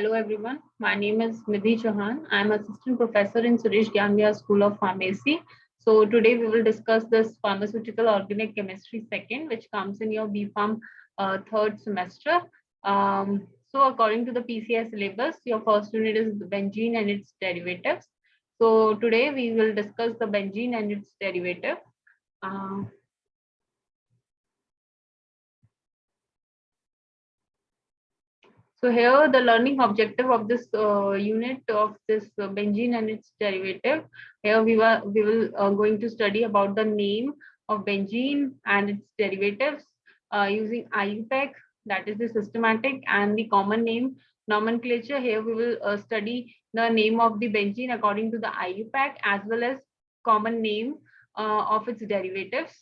Hello everyone, my name is Nidhi Chauhan. I am assistant professor in Suresh Gandhia School of Pharmacy. So today we will discuss this pharmaceutical organic chemistry second, which comes in your BPharm third semester. So according to the PCI syllabus, your first unit is the benzene and its derivatives. So today we will discuss the benzene and its derivative. Uh, So here the learning objective of this unit of this benzene and its derivative. Here we will going to study about the name of benzene and its derivatives using IUPAC, that is the systematic, and the common name nomenclature. Here we will study the name of the benzene according to the IUPAC as well as common name of its derivatives.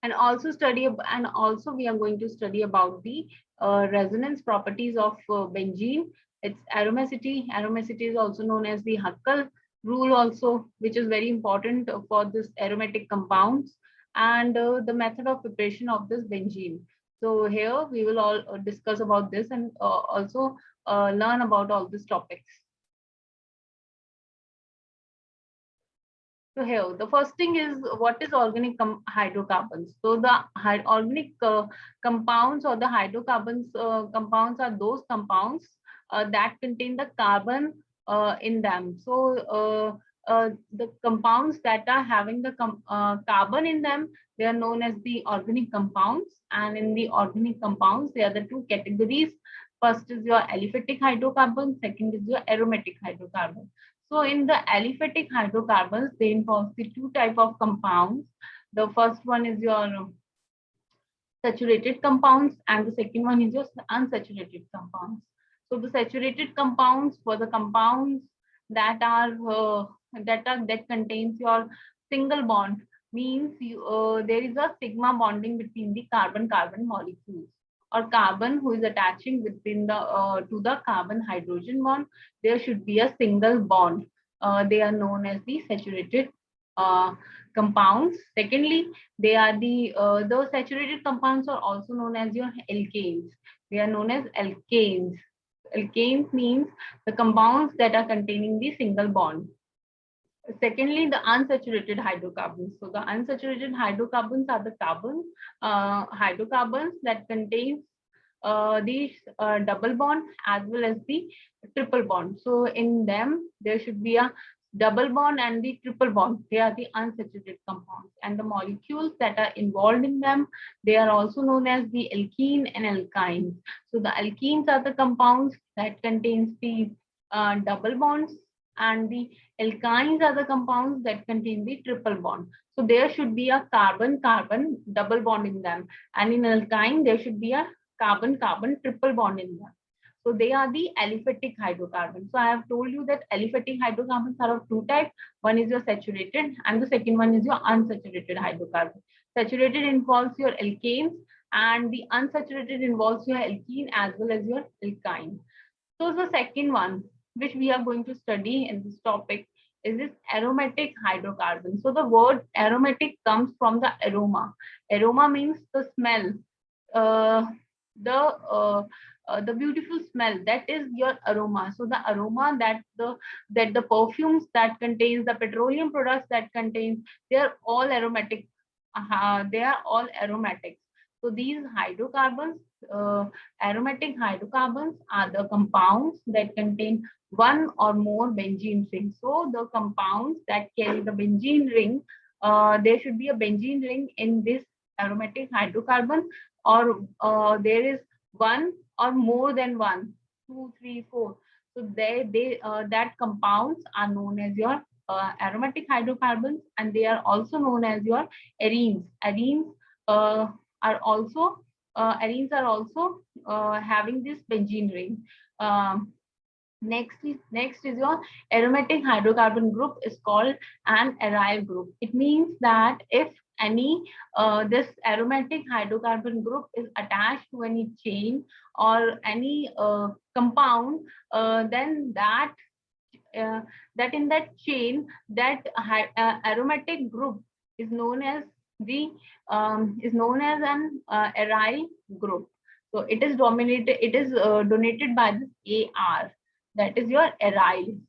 And also we are going to study about the resonance properties of benzene, its aromacity is also known as the Huckel rule also, which is very important for this aromatic compounds, and the method of preparation of this benzene. So here we will all discuss about this and also learn about all these topics. So here, the first thing is, what is organic hydrocarbons? So the organic compounds or the hydrocarbons compounds are those compounds that contain the carbon in them. So the compounds that are having the carbon in them, they are known as the organic compounds. And in the organic compounds, there are the two categories. First is your aliphatic hydrocarbon, second is your aromatic hydrocarbon. So in the aliphatic hydrocarbons, they involve the two type of compounds. The first one is your saturated compounds, and the second one is your unsaturated compounds. So the saturated compounds, for the compounds that are that contains your single bond, means there is a sigma bonding between the carbon-carbon molecules, or carbon who is attaching within the to the carbon hydrogen bond. There should be a single bond. They are known as the saturated uh, compounds. Secondly, they are those saturated compounds are also known as your alkanes. They are known as alkanes. Alkanes means the compounds that are containing the single bond. Secondly, the unsaturated hydrocarbons. So the unsaturated hydrocarbons are the hydrocarbons that contains these double bond as well as the triple bond. So in them, there should be a double bond and the triple bond. They are the unsaturated compounds, and the molecules that are involved in them, they are also known as the alkene and alkynes. So the alkenes are the compounds that contains the double bonds, and the alkynes are the compounds that contain the triple bond. So there should be a carbon-carbon double bond in them, and in alkyne there should be a carbon-carbon triple bond in them. So they are the aliphatic hydrocarbons. So I have told you that aliphatic hydrocarbons are of two types. One is your saturated and the second one is your unsaturated hydrocarbon. Saturated involves your alkanes and the unsaturated involves your alkene as well as your alkyne. So the second one, which we are going to study in this topic, is this aromatic hydrocarbon. So the word aromatic comes from the aroma. Aroma means the smell. Uh, the beautiful smell, that is your aroma. So the aroma that the perfumes that contains the petroleum products that contains, they are all aromatic. They are all aromatics. So these hydrocarbons, aromatic hydrocarbons, are the compounds that contain one or more benzene rings. So the compounds that carry the benzene ring, there should be a benzene ring in this aromatic hydrocarbon, or there is one or more than one, two, three, four. So that compounds are known as your aromatic hydrocarbons, and they are also known as your arenes. Uh, are also Arenes are also having this benzene ring. Um, Next is your aromatic hydrocarbon group is called an aryl group. It means that if any this aromatic hydrocarbon group is attached to any chain or any compound, then uh, that in that chain, that aromatic group is known as the is known as an aryl group. So it is dominated, it is donated by this AR, that is your aryl.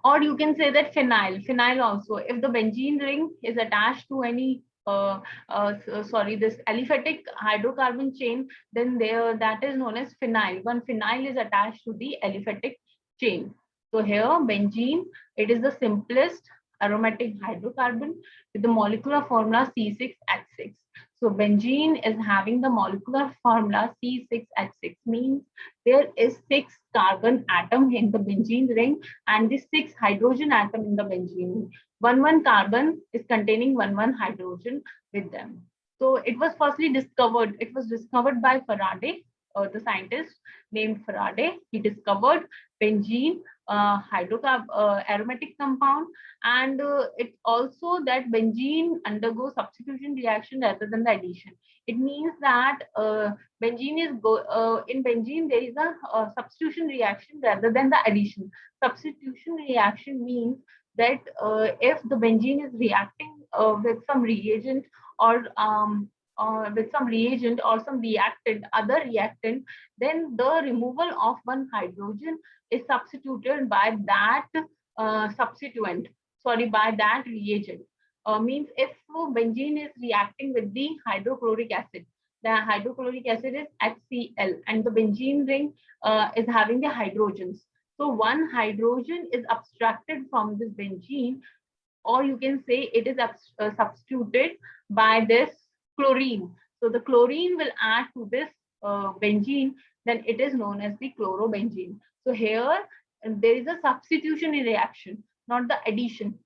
Or you can say that phenyl also. If the benzene ring is attached to any this aliphatic hydrocarbon chain, then there that is known as phenyl. One phenyl is attached to the aliphatic chain. So here benzene, it is the simplest aromatic hydrocarbon with the molecular formula C6H6. So benzene is having the molecular formula C6H6, means there is 6 carbon atom in the benzene ring and the 6 hydrogen atom in the benzene. One carbon is containing one hydrogen with them. So it was firstly discovered. It was discovered by Faraday, the scientist named Faraday. He discovered benzene aromatic compound, and it's also that benzene undergoes substitution reaction rather than the addition. It means that benzene is in benzene there is a substitution reaction rather than the addition. Substitution reaction means that if the benzene is reacting with some reagent or some reactant, other reactant, then the removal of one hydrogen is substituted by that by that reagent. Means if benzene is reacting with the hydrochloric acid, the hydrochloric acid is HCl, and the benzene ring is having the hydrogens. So one hydrogen is abstracted from this benzene, or you can say it is substituted by this chlorine. So the chlorine will add to this benzene, then it is known as the chlorobenzene. So here there is a substitution in reaction, not the addition.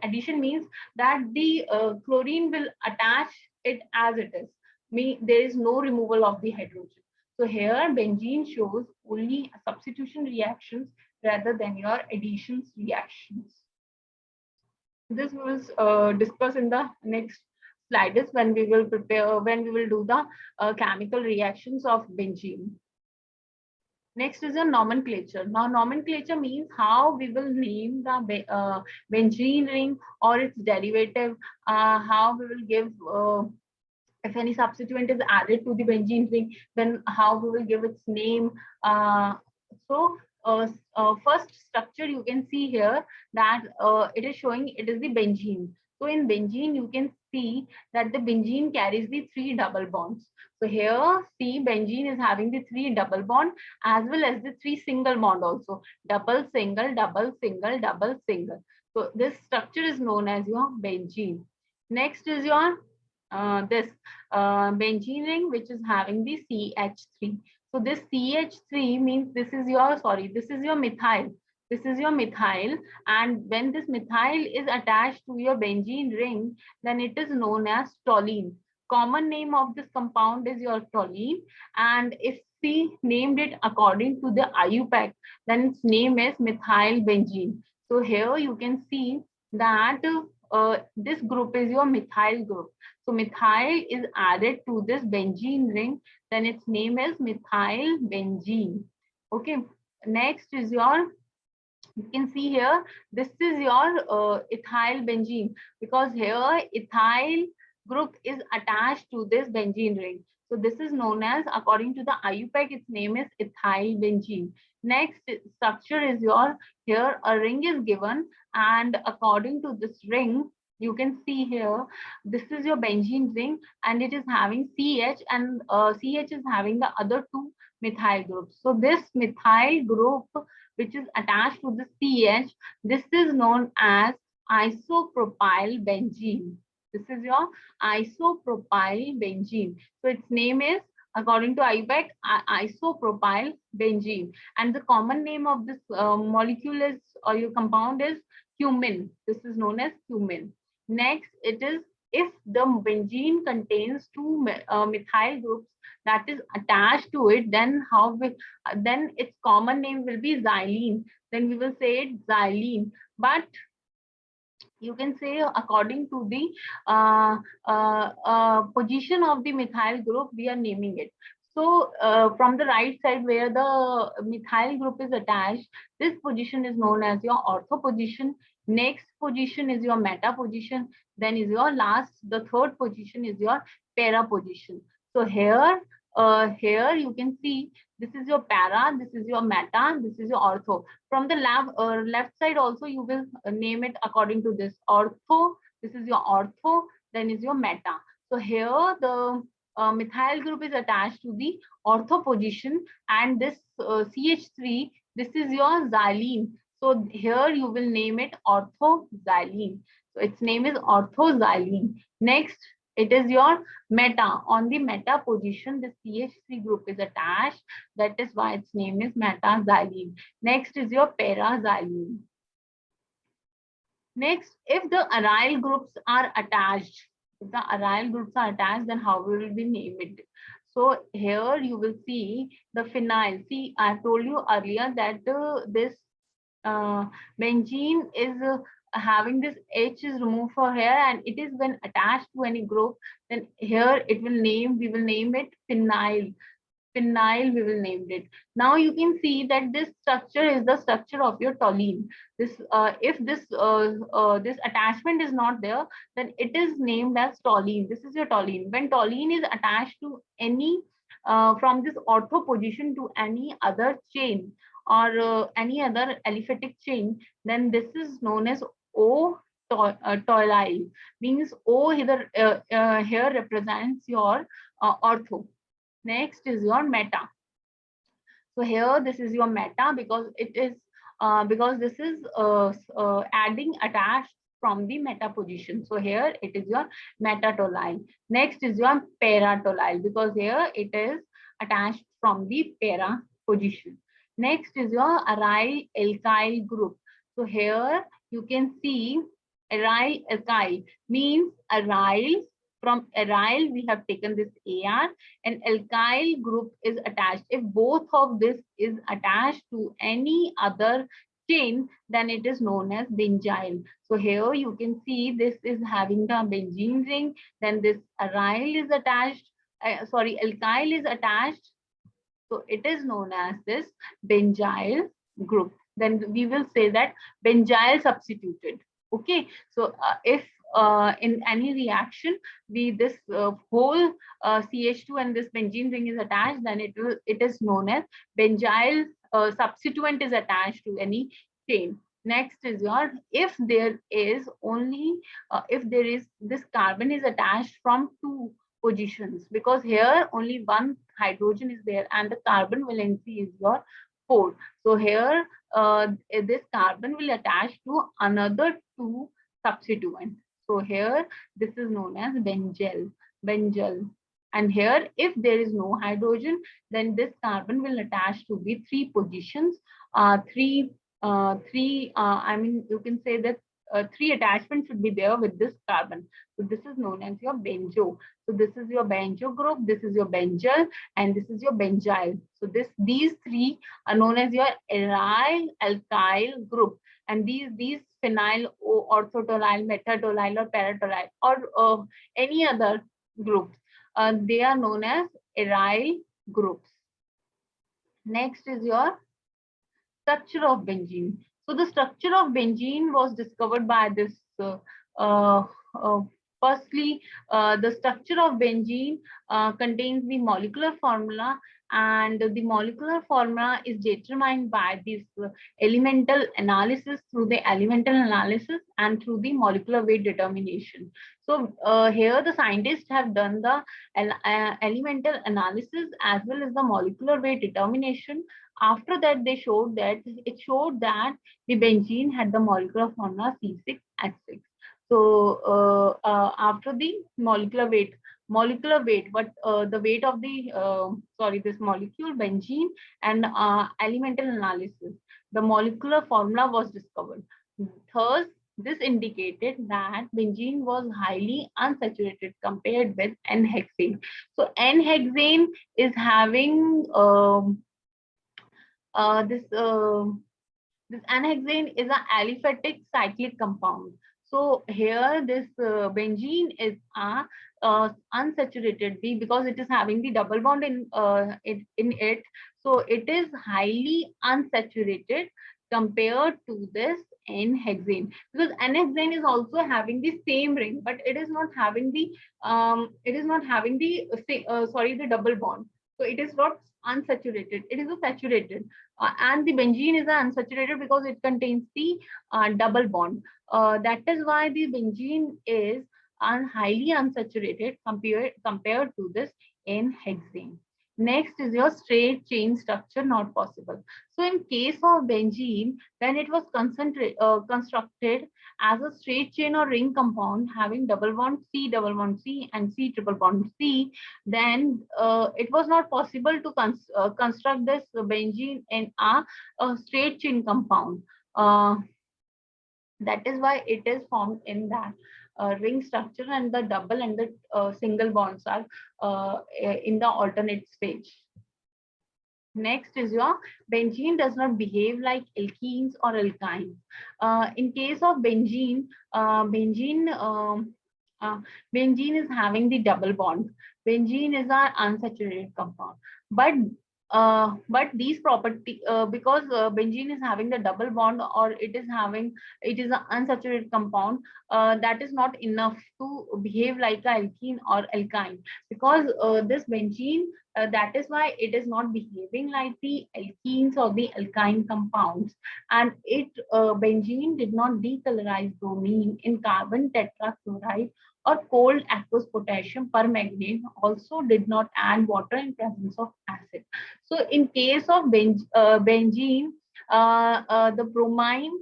Addition means that the chlorine will attach it as it is. There is no removal of the hydrogen. So here benzene shows only substitution reactions rather than your additions reactions. This was discussed in the next slides when we will do the chemical reactions of benzene. Next is a nomenclature. Now nomenclature means how we will name the benzene ring or its derivative, how we will give if any substituent is added to the benzene ring, then how we will give its name. First structure you can see here that it is showing it is the benzene. So in benzene you can see that the benzene carries the 3 double bonds. So here see benzene is having the 3 double bond as well as the 3 single bond also. Double, single, double, single, double, single. So this structure is known as your benzene. Next is your benzene ring, which is having the CH3. So this CH3 means this is your methyl. This is your methyl, and when this methyl is attached to your benzene ring, then it is known as toluene. Common name of this compound is your toluene, and if we named it according to the IUPAC, then its name is methyl benzene. So here you can see that this group is your methyl group. So methyl is added to this benzene ring, then its name is methyl benzene. Okay, next is your, you can see here, this is your ethyl benzene, because here ethyl group is attached to this benzene ring. So this is known as, according to the IUPAC, its name is ethyl benzene. Next structure is your, here a ring is given, and according to this ring, you can see here, this is your benzene ring, and it is having CH, and CH is having the other 2 methyl groups. So this methyl group which is attached to the CH, this is known as isopropyl benzene. This is your isopropyl benzene. So its name is, according to IUPAC, isopropyl benzene. And the common name of this molecule is, or your compound is, cumin. This is known as cumin. Next, it is, if the benzene contains 2 methyl groups that is attached to it, then then its common name will be xylene. Then we will say it xylene. But you can say according to the position of the methyl group, we are naming it. So from the right side where the methyl group is attached, this position is known as your ortho position. Next position is your meta position. Then is your last, the third position is your para position. So here here you can see this is your para, this is your meta, this is your ortho. From the left side also you will name it according to this. Ortho, this is your ortho, then is your meta. So here the methyl group is attached to the ortho position, and this CH3, this is your xylene. So here you will name it orthoxylene. So its name is orthoxylene. Next, it is your meta. On the meta position, the CH3 group is attached. That is why its name is metaxylene. Next is your paraxylene. Next, if the aryl groups are attached, if the aryl groups are attached, then how will we name it? So here you will see the phenyl. See, I told you earlier that this uh, benzene is having this H is removed for here, and it is when attached to any group, then here it will name, we will name it phenyl. Phenyl, we will name it. Now you can see that this structure is the structure of your toluene. This if this attachment is not there, then it is named as toluene. This is your toluene. When toluene is attached to any from this ortho position to any other chain, or any other aliphatic chain, then this is known as O toluene. Means O here represents your ortho. Next is your meta. So here this is your meta, because it is because this is adding attached from the meta position. So here it is your metatolile. Next is your paratolile, because here it is attached from the para position. Next is your aryl alkyl group. So here you can see aryl alkyl means aryl. From aryl we have taken this AR, and alkyl group is attached. If both of this is attached to any other chain, then it is known as benzyl. So here you can see this is having the benzene ring, then this aryl is attached, alkyl is attached. So it is known as this benzyl group. Then we will say that benzyl substituted. Okay, so if in any reaction we this whole CH2 and this benzene ring is attached, then it is known as benzyl substituent is attached to any chain. Next is your, if there is only if there is this carbon is attached from two positions, because here only one hydrogen is there and the carbon valency is your 4. So here this carbon will attach to another two substituent. So here this is known as benzyl. And here if there is no hydrogen, then this carbon will attach to the three positions, I mean you can say that three attachments should be there with this carbon. So this is known as your benzo. So this is your benzo group, this is your benzyl, and this is your benzyl. So these three are known as your aryl alkyl group, and these phenyl orthotolyle, metatolyle, or paratolyle, or any other groups, they are known as aryl groups. Next is your structure of benzene. So the structure of benzene was discovered by this uh, uh, firstly, the structure of benzene contains the molecular formula, and the molecular formula is determined by this elemental analysis, through the elemental analysis and through the molecular weight determination. So here the scientists have done the elemental analysis as well as the molecular weight determination. After that, they showed that the benzene had the molecular formula C6H6. So after the molecular weight, but the weight of the this molecule benzene, and elemental analysis, the molecular formula was discovered. Thus, this indicated that benzene was highly unsaturated compared with N-hexane. So N-hexane is having this N-hexane is an aliphatic cyclic compound. So here this benzene is unsaturated because it is having the double bond in it. So it is highly unsaturated compared to this N-hexane, because N-hexane is also having the same ring, but it is not having the the double bond. So it is not unsaturated, it is a saturated. And the benzene is unsaturated because it contains the double bond. That is why the benzene is highly unsaturated compared to this in hexane. Next is your straight chain structure not possible. So in case of benzene, when it was constructed as a straight chain or ring compound having double bond C and C triple bond C, then it was not possible to construct this benzene in a straight chain compound. That is why it is formed in that ring structure, and the double and the single bonds are in the alternate stage. Next is your benzene does not behave like alkenes or alkynes. In case of benzene, uh, benzene is having the double bond. Benzene is our unsaturated compound, but these property because benzene is having the double bond, or it is an unsaturated compound, that is not enough to behave like a alkene or alkyne, because this benzene, that is why it is not behaving like the alkenes or the alkyne compounds. And benzene did not decolorize bromine in carbon tetrachloride or cold aqueous potassium permanganate, also did not add water in presence of acid. So in case of benzene, the bromine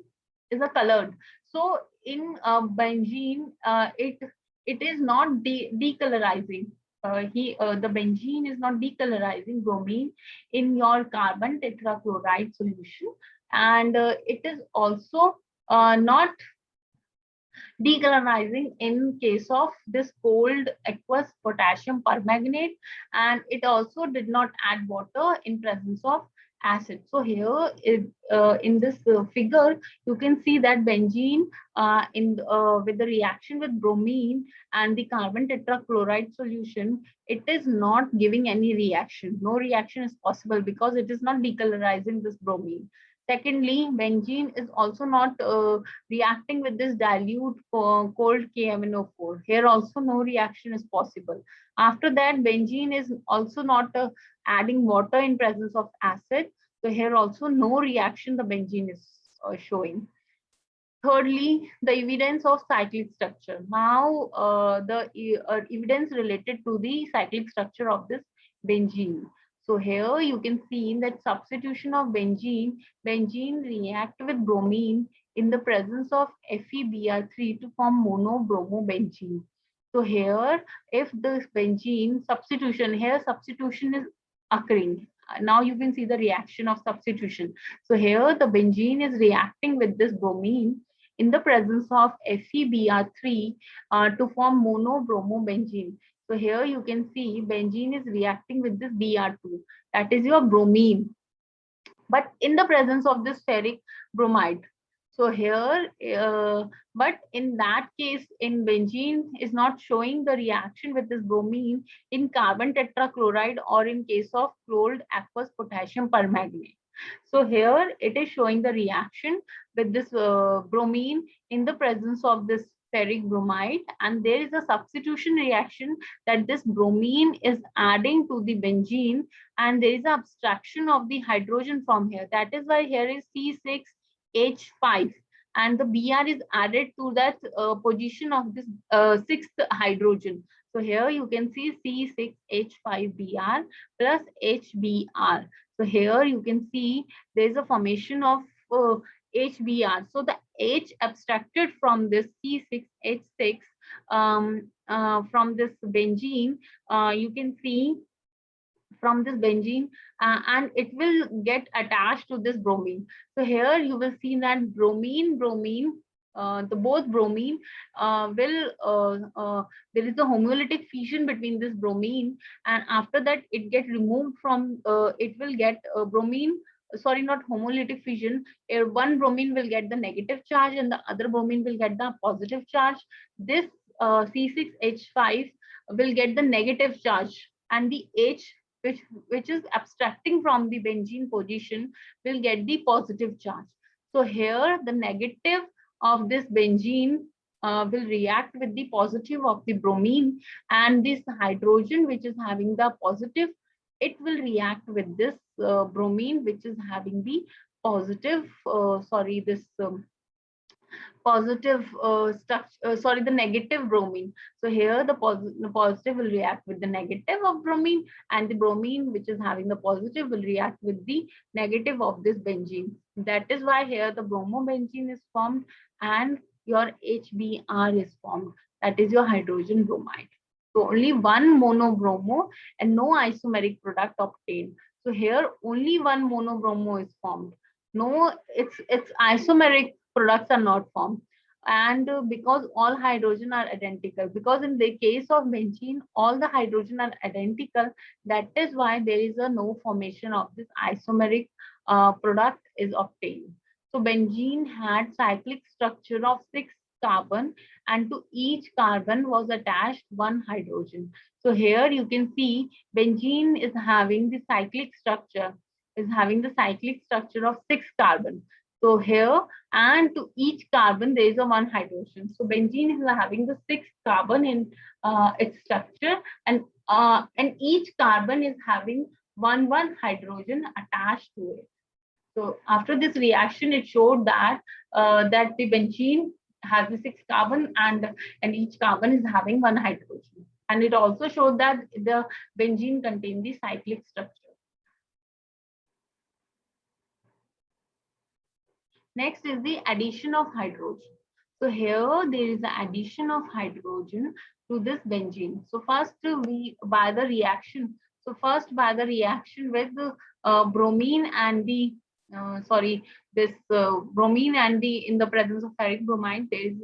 is a colored. So in benzene, it is not decolorizing. The benzene is not decolorizing bromine in your carbon tetrachloride solution, and it is also not decolorizing in case of this cold aqueous potassium permanganate, and it also did not add water in presence of acid. So here in this figure, you can see that benzene with the reaction with bromine and the carbon tetrachloride solution, it is not giving any reaction. No reaction is possible because it is not decolorizing this bromine. Secondly, benzene is also not reacting with this dilute cold KMnO4. Here also no reaction is possible. After that, benzene is also not adding water in presence of acid. So here also no reaction the benzene is showing. Thirdly, the evidence of cyclic structure. Now, the evidence related to the cyclic structure of this benzene. So here you can see that substitution of benzene react with bromine in the presence of FeBr3 to form monobromobenzene. So here, if this benzene substitution, here substitution is occurring. Now you can see the reaction of substitution. So here the benzene is reacting with this bromine in the presence of FeBr3 to form monobromobenzene. So here you can see benzene is reacting with this Br2, that is your bromine, but in the presence of this ferric bromide. So here, but in that case, in benzene is not showing the reaction with this bromine in carbon tetrachloride or in case of cold aqueous potassium permanganate. So here it is showing the reaction with this bromine in the presence of this ferric bromide, and there is a substitution reaction that this bromine is adding to the benzene, and there is an abstraction of the hydrogen from here. That is why here is C6H5, and the Br is added to that position of this sixth hydrogen. So here you can see C6H5Br plus HBr. So here you can see there is a formation of HBr. So the H abstracted from this C6H6 from this benzene, you can see from this benzene, and it will get attached to this bromine. So here you will see that bromine, the both bromine there is a homolytic fission between this bromine, and after that it get removed from, it will get bromine, sorry, not homolytic fission. One bromine will get the negative charge and the other bromine will get the positive charge. This C6H5 will get the negative charge, and the H which is abstracting from the benzene position will get the positive charge. So here the negative of this benzene will react with the positive of the bromine, and this hydrogen which is having the positive it will react with this bromine, which is having the positive, this positive structure, sorry, the negative bromine. So here the positive will react with the negative of bromine, and the bromine which is having the positive will react with the negative of this benzene. That is why here the bromobenzene is formed and your HBr is formed. That is your hydrogen bromide. So only one monobromo and no isomeric product obtained. So here only one monobromo is formed. No, it's isomeric products are not formed. And because all hydrogen are identical, because in the case of benzene all the hydrogen are identical, that is why there is a no formation of this isomeric product is obtained. So benzene had cyclic structure of 6 carbon, and to each carbon was attached one hydrogen. So here you can see benzene is having the cyclic structure, of 6 carbon. So here, and to each carbon there is a one hydrogen. So benzene is having the 6 carbon in its structure, and each carbon is having one hydrogen attached to it. So after this reaction, it showed that that the benzene has the 6 carbon, and each carbon is having one hydrogen. And it also showed that the benzene contains the cyclic structure. Next is the addition of hydrogen. So here there is the addition of hydrogen to this benzene. So first we by the reaction. So first by the reaction with the bromine and the bromine and the in the presence of ferric bromide, there is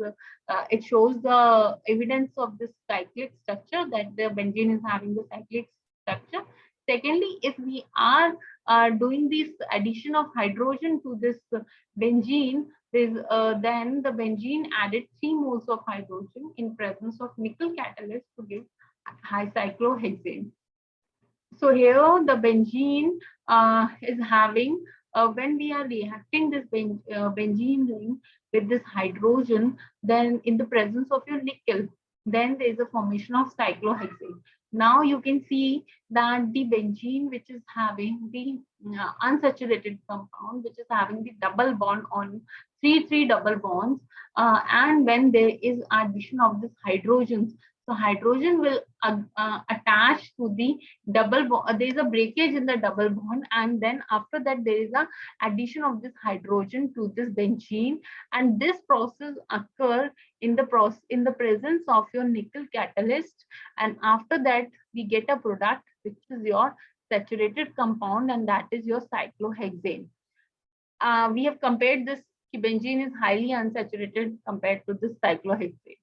it shows the evidence of this cyclic structure, that the benzene is having the cyclic structure. Secondly, if we are doing this addition of hydrogen to this benzene, then the benzene added 3 moles of hydrogen in presence of nickel catalyst to give high cyclohexane. So here the benzene is having, when we are reacting this benzene ring with this hydrogen, then in the presence of your nickel, then there is a formation of cyclohexane. Now you can see that the benzene which is having the unsaturated compound, which is having the double bond on three double bonds, and when there is addition of this hydrogens, so hydrogen will attach to the double bond. There is a breakage in the double bond, and then after that there is a addition of this hydrogen to this benzene, and this process occur in the presence of your nickel catalyst, and after that we get a product which is your saturated compound, and that is your cyclohexane. We have compared this, benzene is highly unsaturated compared to this cyclohexane.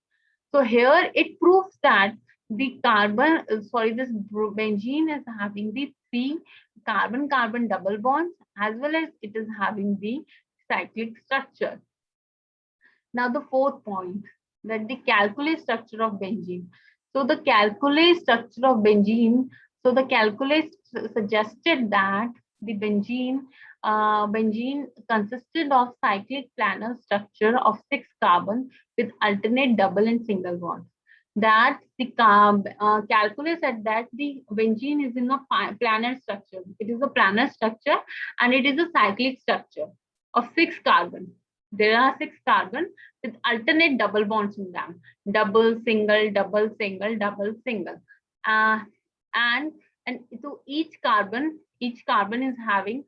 So here it proves that the this benzene is having the 3 carbon-carbon double bonds, as well as it is having the cyclic structure. Now the fourth point, that the calculus structure of benzene. So the calculus structure of benzene, so the calculus suggested that the benzene consisted of cyclic planar structure of 6 carbon with alternate double and single bonds. That the calculus said that the benzene is in a planar structure. It is a planar structure, and it is a cyclic structure of 6 carbon. There are 6 carbon with alternate double bonds in them. Double, single, double, single, double, single. And to each carbon is having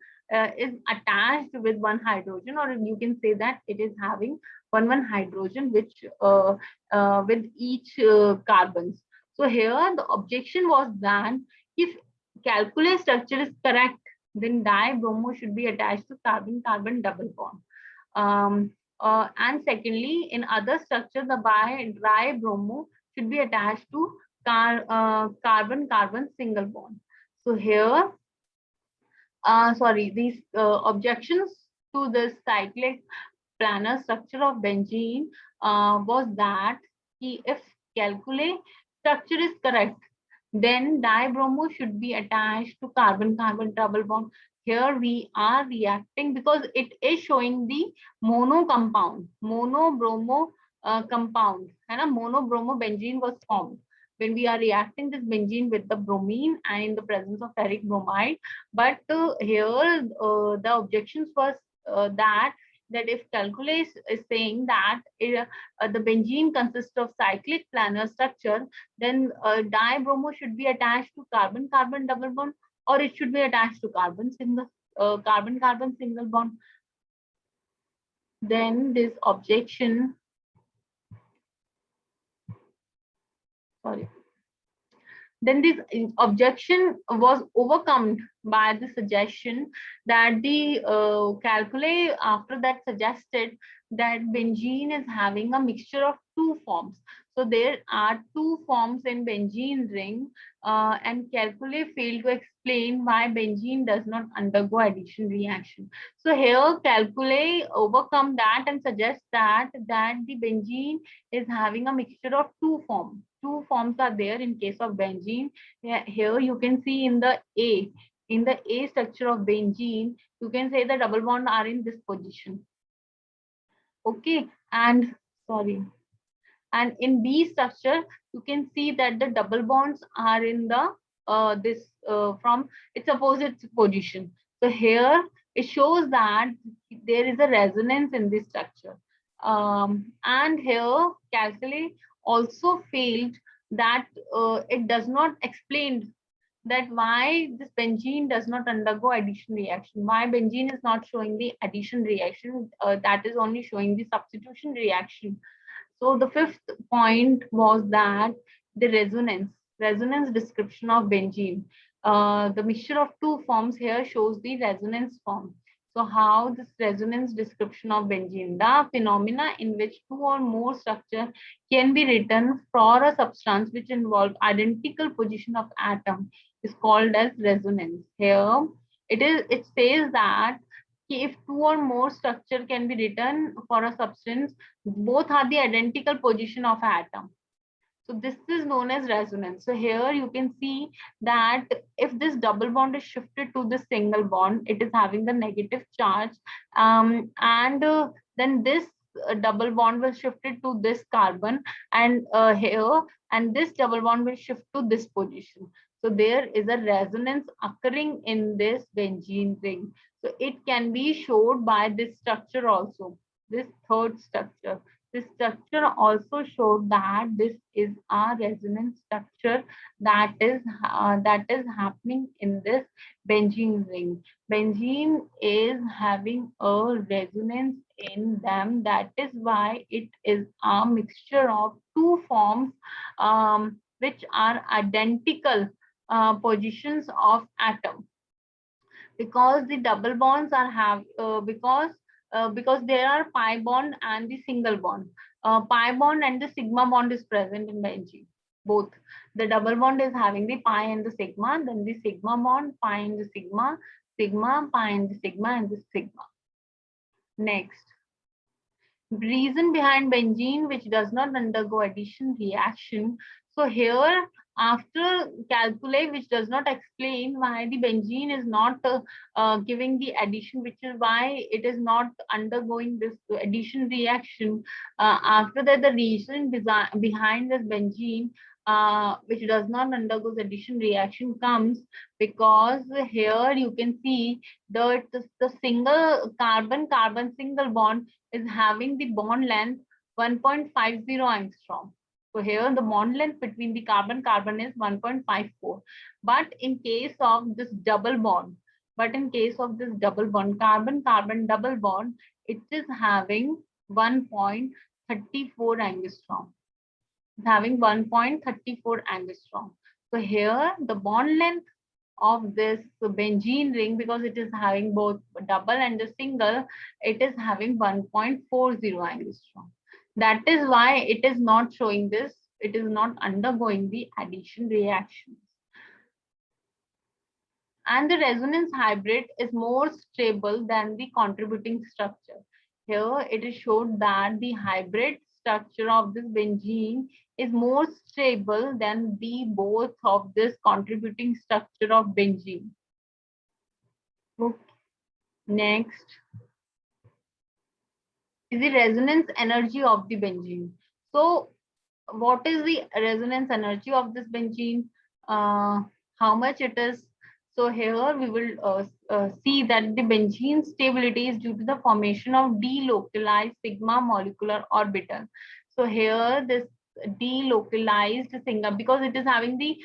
is attached with one hydrogen, or you can say that it is having one hydrogen which with each carbons. So here the objection was that if calculus structure is correct, then dibromo should be attached to carbon-carbon double bond. And secondly, in other structure, the dibromo should be attached to carbon-carbon single bond. So here, these objections to the cyclic planar structure of benzene was that if calculate structure is correct, then dibromo should be attached to carbon-carbon double bond. Here we are reacting because it is showing the mono compound, monobromo compound, and a monobromo benzene was formed. when we are reacting this benzene with the bromine and in the presence of ferric bromide. But here the objections was that if calculus is saying that the benzene consists of cyclic planar structure, then dibromo should be attached to carbon-carbon double bond, or it should be attached to carbon-carbon single bond. Then this objection, sorry. Then this objection was overcome by the suggestion that the calculi after that suggested that benzene is having a mixture of two forms. So there are two forms in benzene ring, and calculi failed to explain why benzene does not undergo addition reaction. So here calculi overcome that and suggest that the benzene is having a mixture of two forms. Two forms are there in case of benzene. Here you can see in the A structure of benzene, you can say the double bond are in this position. Okay, and sorry. And in B structure, you can see that the double bonds are in the from its opposite position. So here it shows that there is a resonance in this structure. And here calculi also failed that it does not explain that why this benzene does not undergo addition reaction, why benzene is not showing the addition reaction, that is only showing the substitution reaction. So the fifth point was that the resonance description of benzene. The mixture of two forms here shows the resonance form. So how this resonance description of benzene, the phenomena in which two or more structure can be written for a substance which involve identical position of atom, is called as resonance. Here it says that if two or more structure can be written for a substance, both are the identical position of atom. So this is known as resonance. So here you can see that if this double bond is shifted to the single bond, it is having the negative charge, and then this double bond will shift it to this carbon, and here, and this double bond will shift to this position. So there is a resonance occurring in this benzene ring. So it can be showed by this structure also, this third structure. This structure also showed that this is a resonance structure that is happening in this benzene ring. Benzene is having a resonance in them. That is why it is a mixture of two forms, which are identical positions of atom. Because the double bonds are because there are pi bond and the single bond. Pi bond and the sigma bond is present in benzene. Both the double bond is having the pi and the sigma, then the sigma bond, pi and the sigma, sigma, pi and the sigma, and the sigma. Next, reason behind benzene which does not undergo addition reaction. So here, after calculi which does not explain why the benzene is not giving the addition, which is why it is not undergoing this addition reaction. After that, the reason behind this benzene which does not undergo the addition reaction comes because here you can see that the single carbon-carbon single bond is having the bond length 1.50 angstrom. So here the bond length between the carbon-carbon is 1.54. But in case of this double bond, carbon-carbon double bond, it is having 1.34 angstrom. It's having 1.34 angstrom. So here the bond length of this benzene ring, because it is having both double and the single, it is having 1.40 angstrom. That is why it is not showing this, it is not undergoing the addition reactions. And the resonance hybrid is more stable than the contributing structure. Here it is showed that the hybrid structure of this benzene is more stable than the both of this contributing structure of benzene. Okay. Next is the resonance energy of the benzene. So what is the resonance energy of this benzene, how much it is. So here we will see that the benzene stability is due to the formation of delocalized sigma molecular orbital. So here this delocalized sigma, because it is having the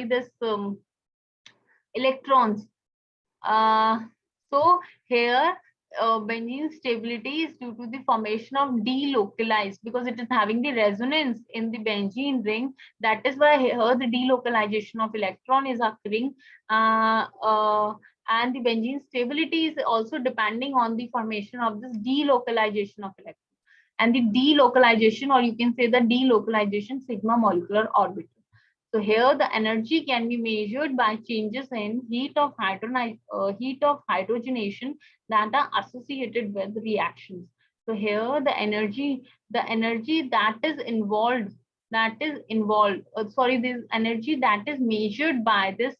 this electrons. uh, so here benzene stability is due to the formation of delocalized, because it is having the resonance in the benzene ring. That is why here the delocalization of electron is occurring. And the benzene stability is also depending on the formation of this delocalization of electron and the delocalization, or you can say the delocalization sigma molecular orbital. So here the energy can be measured by changes in heat of hydrogenation that are associated with reactions. So here the energy this energy that is measured by this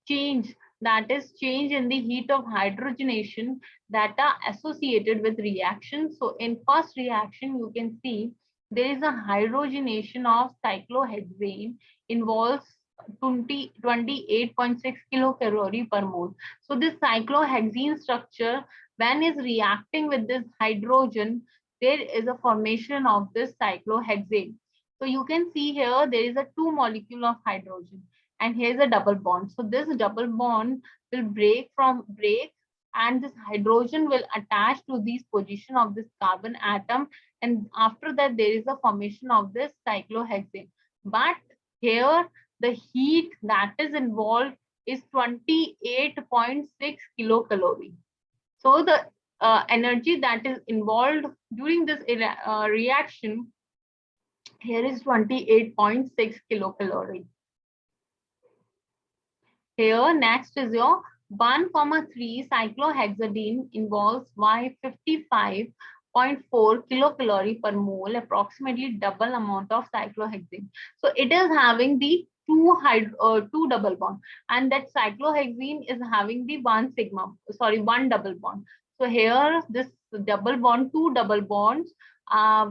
change, that is change in the heat of hydrogenation that are associated with reactions. So in first reaction, you can see there is a hydrogenation of cyclohexane involves 28.6 kilocalorie per mole. So this cyclohexene structure, when is reacting with this hydrogen, there is a formation of this cyclohexane. So you can see here there is a two molecule of hydrogen, and here's a double bond. So this double bond will break, and this hydrogen will attach to this position of this carbon atom, and after that there is a formation of this cyclohexane. But here the heat that is involved is 28.6 kilocalorie. So the energy that is involved during this reaction here is 28.6 kilocalorie. Here next is your 1,3 cyclohexadiene involves Y55.4 kilocalorie per mole, approximately double amount of cyclohexane. So it is having the two double bond, and that cyclohexene is having the one double bond. So here this double bond, two double bonds,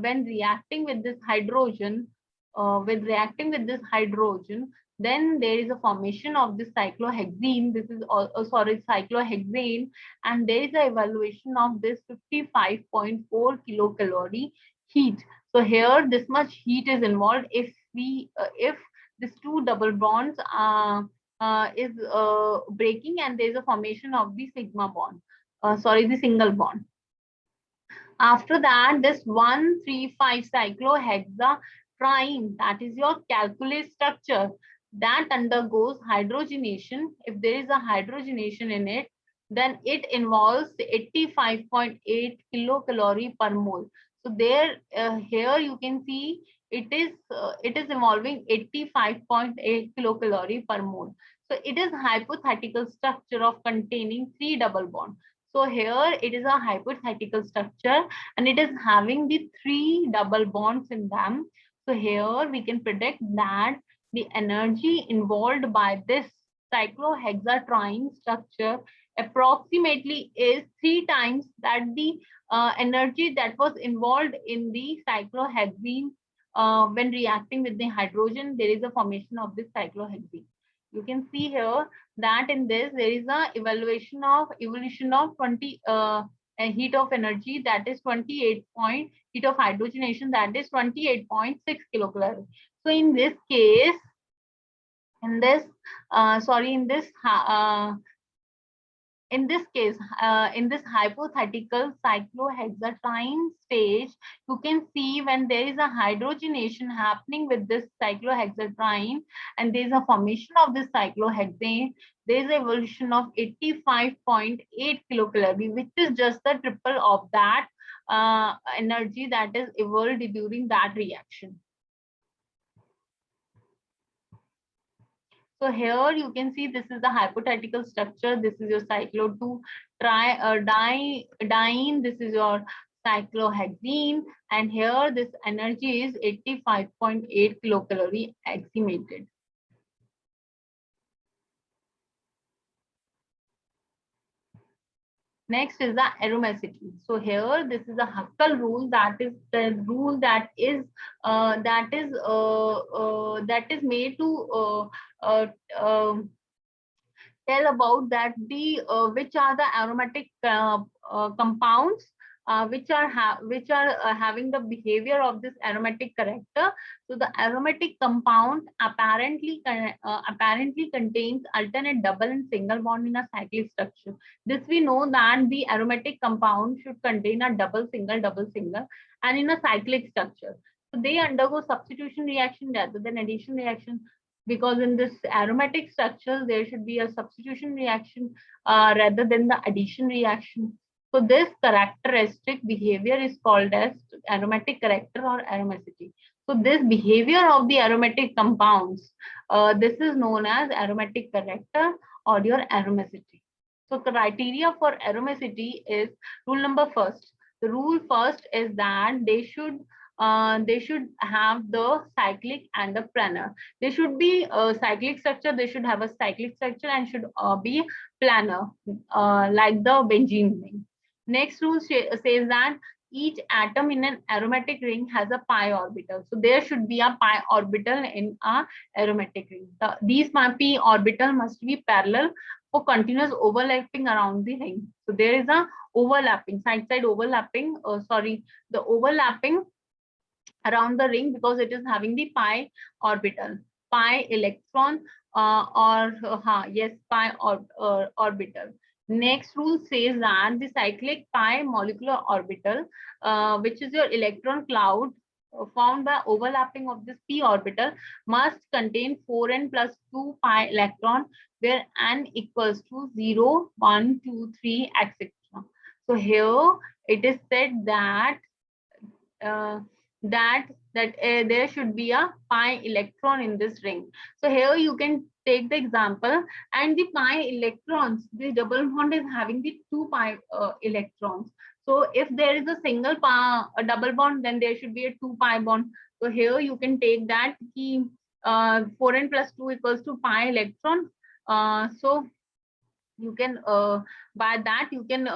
when reacting with this hydrogen, then there is a formation of this cyclohexene. This is cyclohexane, and there is a evaluation of this 55.4 kilocalorie heat. So here this much heat is involved if this two double bonds is breaking, and there is a formation of the sigma bond. The single bond. After that, this 1,3,5 cyclohexatriene, that is your calculate structure, that undergoes hydrogenation. If there is a hydrogenation in it, then it involves 85.8 kilocalorie per mole. So there, here you can see it is involving 85.8 kilocalorie per mole. So it is hypothetical structure of containing three double bonds. So here it is a hypothetical structure, and it is having the three double bonds in them. So here we can predict that the energy involved by this cyclohexatriene structure approximately is 3 times that the energy that was involved in the cyclohexene when reacting with the hydrogen. There is a formation of this cyclohexene. You can see here that in this there is a evolution of 20 heat of energy, that is 28 point heat of hydrogenation, that is 28.6 kilocalorie. So in this case, in this in this hypothetical cyclohexatriene stage, you can see when there is a hydrogenation happening with this cyclohexatriene, and there is a formation of this cyclohexane, there is evolution of 85.8 kilocalorie, which is just the triple of that energy that is evolved during that reaction. So here you can see this is the hypothetical structure. This is your cyclo-2 diene. This is your cyclohexene, and here this energy is 85.8 kilocalorie estimated. Next is the aromaticity. So here this is a Huckel rule, that is the rule that is made to uh, um tell about that the which are the aromatic compounds which are having the behavior of this aromatic character. So the aromatic compound apparently contains alternate double and single bond in a cyclic structure. This we know that the aromatic compound should contain a double single and in a cyclic structure. So they undergo substitution reaction rather than addition reaction, because in this aromatic structure there should be a substitution reaction rather than the addition reaction. So this characteristic behavior is called as aromatic character or aromacity. So this behavior of the aromatic compounds, this is known as aromatic character or your aromacity. So criteria for aromacity is rule number first. The rule first is that they should have the cyclic and the planar. They should be a cyclic structure. They should have a cyclic structure and should be planar, like the benzene ring. Next rule says that each atom in an aromatic ring has a pi orbital. So there should be a pi orbital in a aromatic ring. These pi orbital must be parallel for continuous overlapping around the ring. So there is a overlapping, side overlapping. The overlapping around the ring because it is having the pi orbital, pi electron, pi orbital. Next rule says that the cyclic pi molecular orbital, which is your electron cloud found by overlapping of this p orbital, must contain 4n plus 2 pi electron, where n equals to 0, 1, 2, 3, etc. So here it is said that uh, there should be a pi electron in this ring. So here you can take the example, and the pi electrons, the double bond is having the 2 pi electrons. So if there is a a double bond, then there should be a 2 pi bond. So here you can take that key 4n plus 2 equals to pi electron. So you can by that you can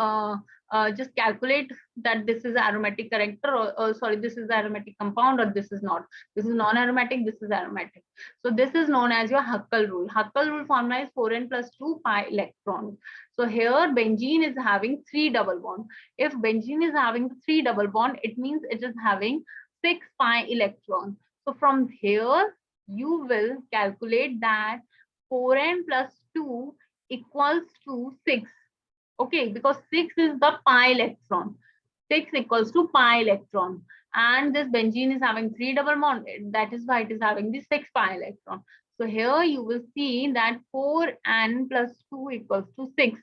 just calculate that this is aromatic character, or sorry, this is aromatic compound, or this is not. This is non-aromatic, this is aromatic. So this is known as your Huckel rule. Huckel rule formula is 4n plus 2 pi electrons. So here benzene is having 3 double bond. If benzene is having 3 double bond, it means it is having 6 pi electrons. So from here you will calculate that 4n plus 2 equals to 6. Okay, because 6 is the pi electron. 6 equals to pi electron. And this benzene is having 3 double bond. That is why it is having the 6 pi electron. So here you will see that 4n plus 2 equals to 6.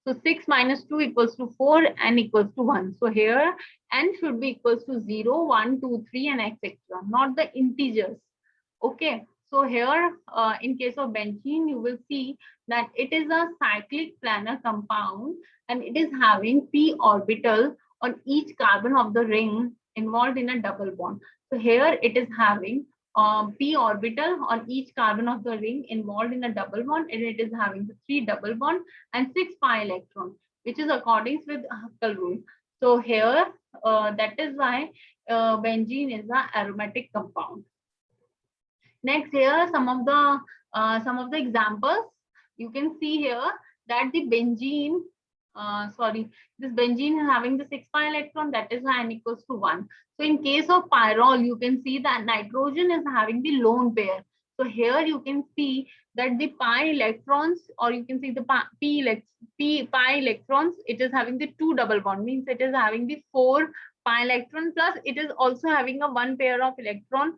So 6 minus 2 equals to 4, n equals to 1. So here n should be equals to 0, 1, 2, 3, and etc. Not the integers. Okay. So here, in case of benzene, you will see that it is a cyclic planar compound and it is having p orbital on each carbon of the ring involved in a double bond. So here it is having p orbital on each carbon of the ring involved in a double bond, and it is having the 3 double bond and 6 pi electron, which is according with Huckel rule. So here, that is why benzene is an aromatic compound. Next, here some of the examples you can see here that the benzene, this benzene is having the 6 pi electron, that is n equals to 1. So in case of pyrrole, you can see that nitrogen is having the lone pair. So here you can see that the pi electrons, or you can see the pi electrons, it is having the 2 double bond, means it is having the 4 pi electron, plus it is also having a 1 pair of electron.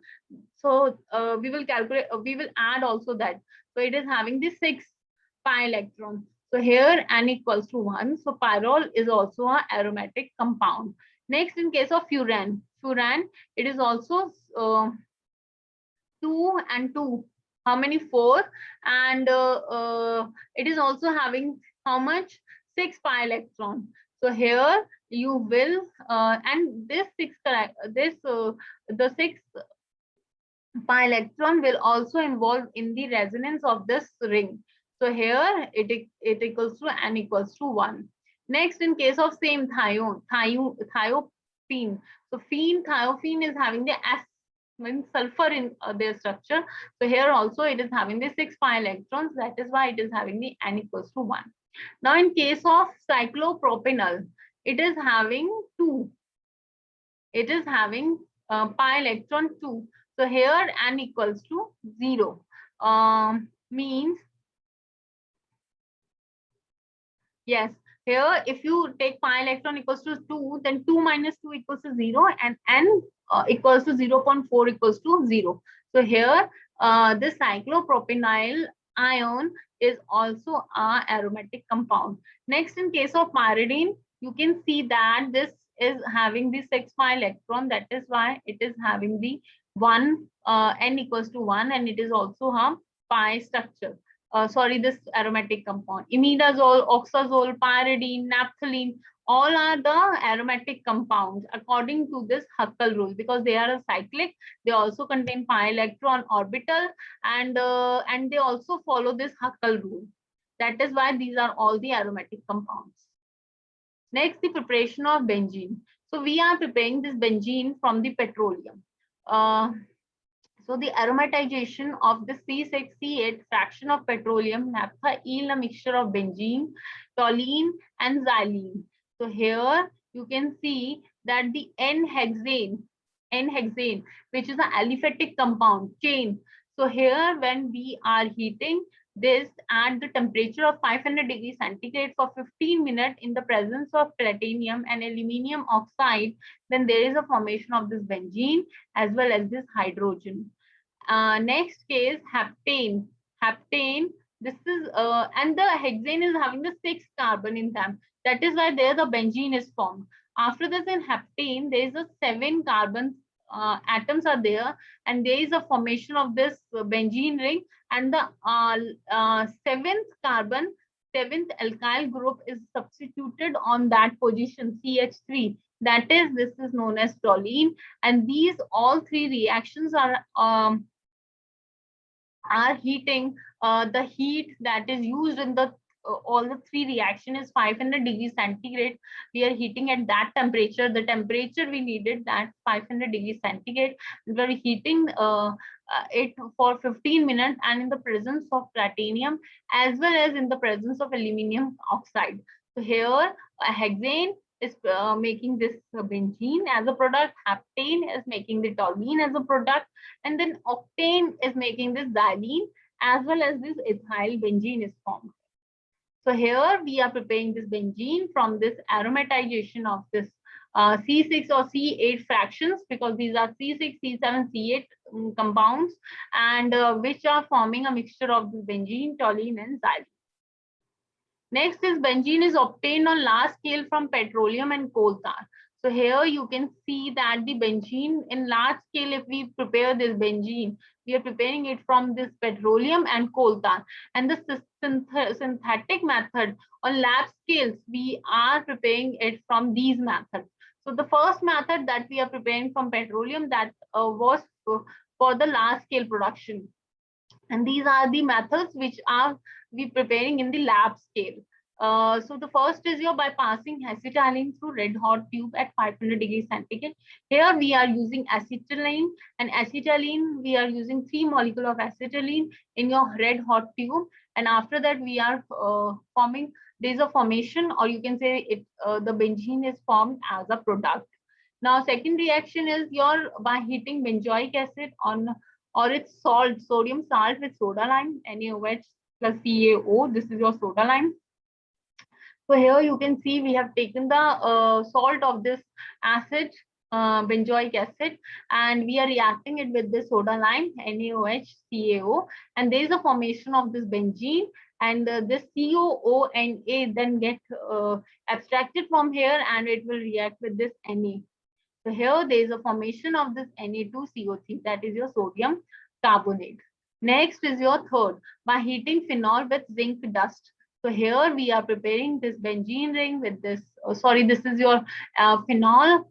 So we will calculate, we will add also that. So it is having the 6 pi electrons. So here n equals to 1. So pyrrole is also an aromatic compound. Next, in case of furan, it is also 2 and 2. How many? 4. And it is also having how much? 6 pi electron. So here you will, and this the 6 pi electron will also involve in the resonance of this ring. So here it equals to n equals to 1. Next, in case of same thiophene. So thiophene is having the S, means sulfur in their structure. So here also it is having the 6 pi electrons. That is why it is having the N equals to 1. Now in case of cyclopropanol, it is having 2. It is having pi electron 2. So here N equals to 0. Means, yes, here if you take pi electron equals to 2, then 2 minus 2 equals to 0, and N equals to 0.4 equals to 0. So here this cyclopropenyl ion is also a aromatic compound. Next, in case of pyridine, you can see that this is having the 6 pi electron. That is why it is having the 1, N equals to 1, and it is also a pi structure. Sorry, this aromatic compound. Imidazole, oxazole, pyridine, naphthalene, all are the aromatic compounds according to this Huckel rule, because they are a cyclic. They also contain pi electron orbital, and they also follow this Huckel rule. That is why these are all the aromatic compounds. Next, the preparation of benzene. So we are preparing this benzene from the petroleum. So the aromatization of the C6C8 fraction of petroleum naphtha yield a mixture of benzene, toluene, and xylene. So here you can see that the N-hexane, which is an aliphatic compound chain. So here when we are heating this at the temperature of 500 degrees centigrade for 15 minutes in the presence of platinum and aluminium oxide, then there is a formation of this benzene as well as this hydrogen. Next case, heptane. Heptane, this is, and the hexane is having the 6 carbon in them. That is why there the benzene is formed. After this, in heptane, there is a 7 carbon atoms are there, and there is a formation of this benzene ring, and the 7th carbon, 7th alkyl group is substituted on that position, CH3. That is, this is known as toluene, and these all 3 reactions are heating. The heat that is used in the all the 3 reaction is 500 degrees centigrade. We are heating at that temperature. The temperature we needed, that 500 degrees centigrade. We are heating it for 15 minutes, and in the presence of platinum as well as in the presence of aluminium oxide. So here hexane is making this benzene as a product, heptane is making the toluene as a product, and then octane is making this xylene, as well as this ethyl benzene is formed. So here we are preparing this benzene from this aromatization of this C6 or C8 fractions, because these are C6, C7, C8 compounds, and which are forming a mixture of this benzene, toluene, and xylene. Next is benzene is obtained on large scale from petroleum and coal tar. So here you can see that the benzene in large scale, if we prepare this benzene, we are preparing it from this petroleum and coal tar. And the synthetic method on lab scales, we are preparing it from these methods. So the first method that we are preparing from petroleum, that was for the large scale production. And these are the methods which are we preparing in the lab scale. So the first is by passing acetylene through red hot tube at 500 degrees centigrade. Here we are using acetylene, and acetylene we are using 3 molecules of acetylene in your red hot tube, and after that we are forming, there is a formation, or you can say it, the benzene is formed as a product. Now second reaction is by heating benzoic acid on, or its salt, sodium salt with soda lime, NaOH plus CaO. This is your soda lime. So here you can see we have taken the salt of this acid, benzoic acid, and we are reacting it with this soda lime, NaOH, CaO, and there is a formation of this benzene, and this COO and A then get abstracted from here, and it will react with this Na. So here there is a formation of this Na2CO3, that is your sodium carbonate. Next is your third, by heating phenol with zinc dust. So here we are preparing this benzene ring with this, this is your phenol,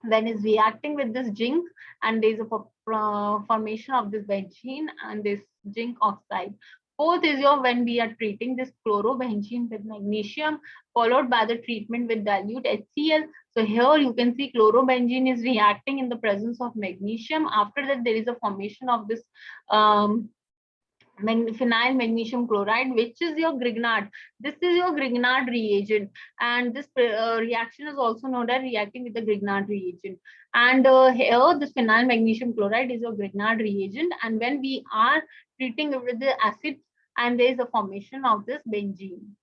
then is reacting with this zinc, and there is a formation of this benzene and this zinc oxide. Fourth is your when we are treating this chlorobenzene with magnesium, followed by the treatment with dilute HCl. So here you can see chlorobenzene is reacting in the presence of magnesium. After that, there is a formation of this phenyl magnesium chloride, which is your Grignard. This is your Grignard reagent, and this reaction is also known as reacting with the Grignard reagent. And here, this phenyl magnesium chloride is your Grignard reagent, and when we are treating it with the acid, and there is a formation of this benzene.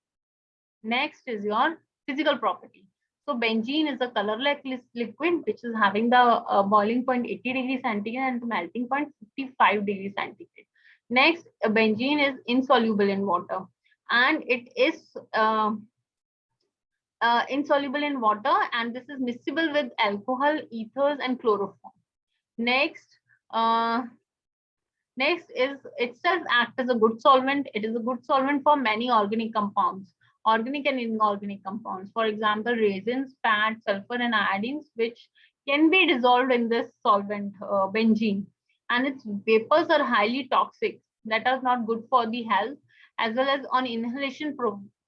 Next is your physical property. So benzene is a colorless liquid which is having the boiling point 80 degrees centigrade and the melting point 55 degrees centigrade. Next, benzene is insoluble in water, and it is insoluble in water, and this is miscible with alcohol, ethers, and chloroform. Next, next is itself act as a good solvent. It is a good solvent for many organic compounds, organic and inorganic compounds. For example, resins, fat, sulfur, and iodines, which can be dissolved in this solvent, benzene. And its vapors are highly toxic, that are not good for the health, as well as on inhalation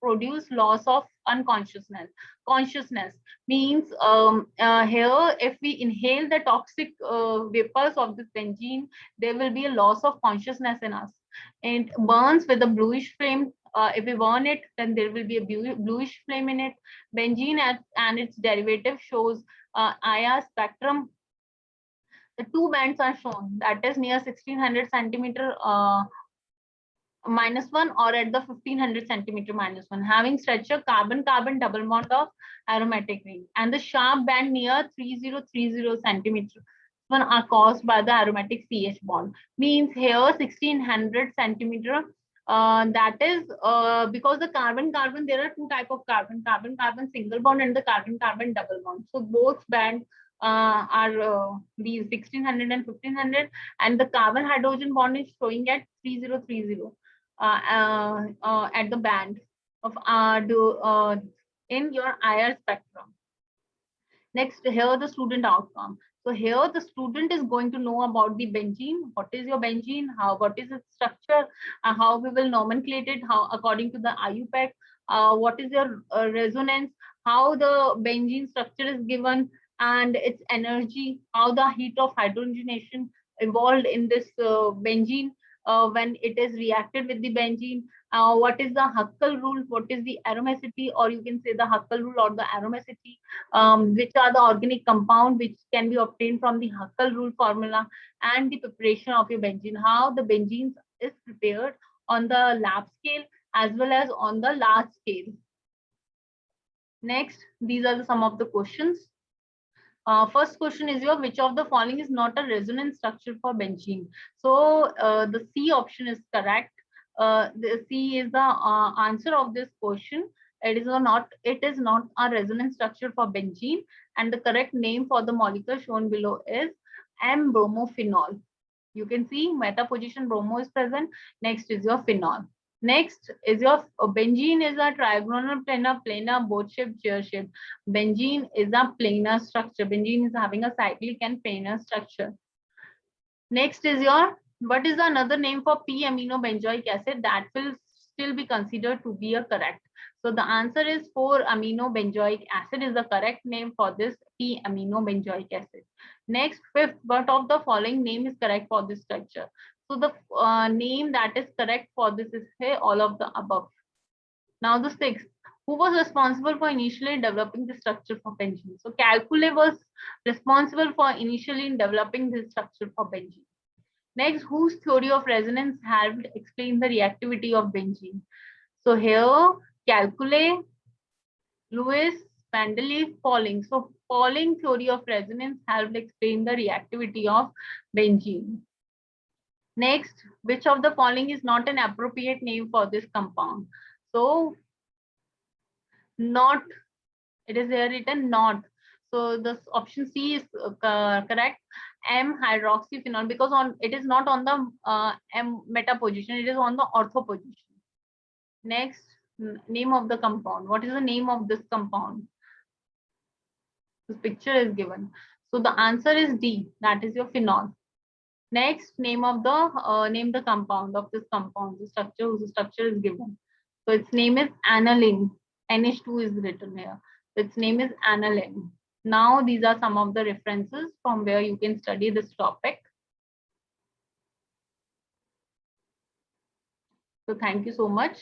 produce loss of unconsciousness. Consciousness means here, if we inhale the toxic vapors of this benzene, there will be a loss of consciousness in us. It burns with a bluish flame. If we burn it, then there will be a bluish flame in it. Benzene and its derivative shows IR spectrum. The two bands are shown, that is near 1600 centimeter -1 or at the 1500 centimeter -1, having structure carbon-carbon double bond of aromatic ring, and the sharp band near 3030 centimeter one are caused by the aromatic CH bond. Means here 1600 centimeter. That is because the carbon-carbon, there are two type of carbon-carbon single bond and the carbon-carbon double bond. So both band are these 1600 and 1500, and the carbon hydrogen bond is showing at 3030 at the band of in your IR spectrum. Next, here the student outcome. So here the student is going to know about the benzene. What is your benzene? What is its structure? How we will nomenclate it? How according to the IUPAC? What is your resonance? How the benzene structure is given and its energy? How the heat of hydrogenation involved in this benzene when it is reacted with the benzene? What is the Huckel rule? What is the aromacity, or you can say the Huckel rule or the aromacity? Which are the organic compound which can be obtained from the Huckel rule formula, and the preparation of your benzene, how the benzene is prepared on the lab scale as well as on the large scale. Next, these are some of the questions. First question is your, which of the following is not a resonance structure for benzene? So the C option is correct. The C is the answer of this question. It is not a resonance structure for benzene, and the correct name for the molecule shown below is M-bromophenol. You can see meta position bromo is present. Next is your phenol. Next is your benzene is a trigonal planar boat shaped chair shape. Benzene is a planar structure. Benzene is having a cyclic and planar structure. Next is your, what is another name for p-aminobenzoic acid that will still be considered to be a correct? So the answer is 4-aminobenzoic acid is the correct name for this p-aminobenzoic acid. Next, fifth, what of the following name is correct for this structure? So the name that is correct for this is hey, all of the above. Now the sixth, who was responsible for initially developing the structure for benzene? So Calcule was responsible for initially developing this structure for benzene. Next, whose theory of resonance helped explain the reactivity of benzene? So here, Calcule, Lewis, Mendeleev, Pauling. So Pauling theory of resonance helped explain the reactivity of benzene. Next, which of the following is not an appropriate name for this compound? So not, it is here written not. So this option C is correct. M-hydroxyphenol, because on it is not on the M meta position, it is on the ortho position. Next, name of the compound. What is the name of this compound? This picture is given. So the answer is D, that is your phenol. Next, name the compound of this compound, the structure whose structure is given. So its name is aniline. NH2 is written here. Its name is aniline. Now these are some of the references from where you can study this topic. So thank you so much.